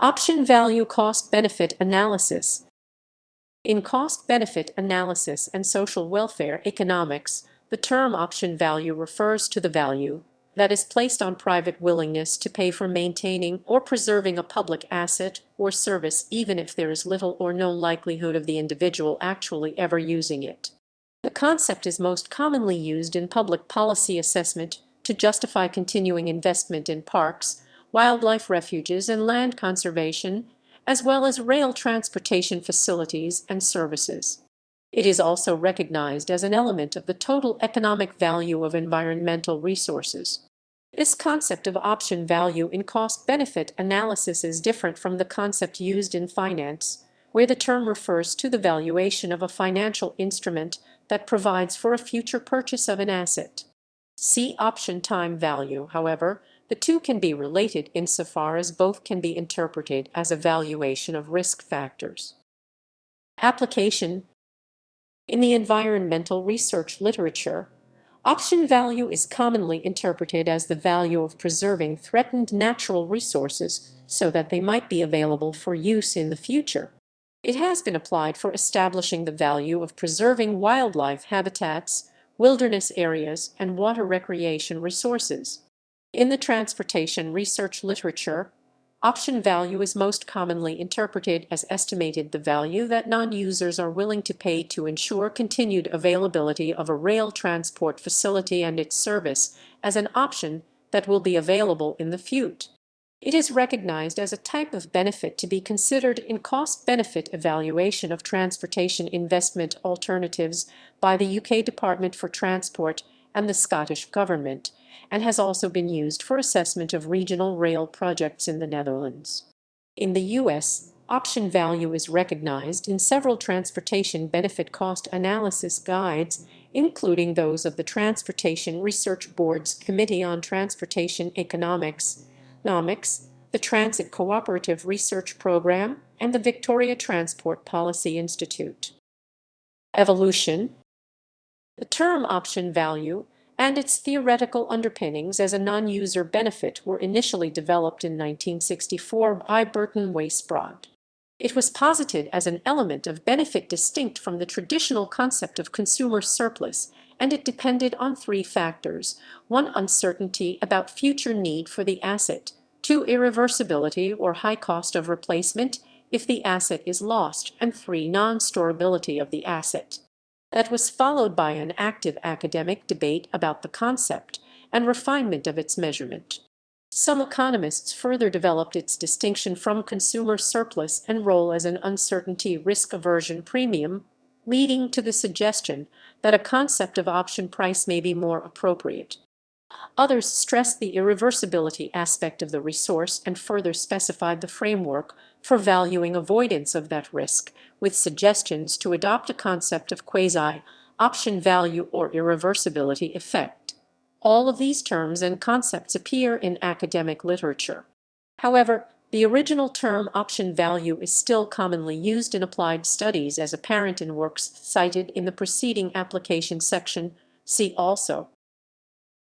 Option value cost-benefit analysis. In cost-benefit analysis and social welfare economics, the term option value refers to the value that is placed on private willingness to pay for maintaining or preserving a public asset or service, even if there is little or no likelihood of the individual actually ever using it. The concept is most commonly used in public policy assessment to justify continuing investment in parks, wildlife refuges, and land conservation, as well as rail transportation facilities and services. It is also recognized as an element of the total economic value of environmental resources. This concept of option value in cost-benefit analysis is different from the concept used in finance, where the term refers to the valuation of a financial instrument that provides for a future purchase of an asset. See option time value. However, the two can be related insofar as both can be interpreted as a valuation of risk factors. Application. In the environmental research literature, option value is commonly interpreted as the value of preserving threatened natural resources so that they might be available for use in the future. It has been applied for establishing the value of preserving wildlife habitats, wilderness areas, and water recreation resources. In the transportation research literature, option value is most commonly interpreted as estimated the value that non-users are willing to pay to ensure continued availability of a rail transport facility and its service as an option that will be available in the future. It is recognized as a type of benefit to be considered in cost-benefit evaluation of transportation investment alternatives by the UK Department for Transport and the Scottish Government, and has also been used for assessment of regional rail projects in the Netherlands. In the US, option value is recognized in several transportation benefit cost analysis guides, including those of the Transportation Research Board's Committee on Transportation Economics, the Transit Cooperative Research Program, and the Victoria Transport Policy Institute. Evolution. The term option value and its theoretical underpinnings as a non-user benefit were initially developed in 1964 by Burton Weisbrod. It was posited as an element of benefit distinct from the traditional concept of consumer surplus, and it depended on three factors: 1, uncertainty about future need for the asset; 2, irreversibility or high cost of replacement if the asset is lost; and 3, non-storability of the asset. That was followed by an active academic debate about the concept and refinement of its measurement. Some economists further developed its distinction from consumer surplus and role as an uncertainty risk aversion premium, leading to the suggestion that a concept of option price may be more appropriate. Others stressed the irreversibility aspect of the resource and further specified the framework for valuing avoidance of that risk, with suggestions to adopt a concept of quasi-option value or irreversibility effect. All of these terms and concepts appear in academic literature. However, the original term option value is still commonly used in applied studies, as apparent in works cited in the preceding application section. See also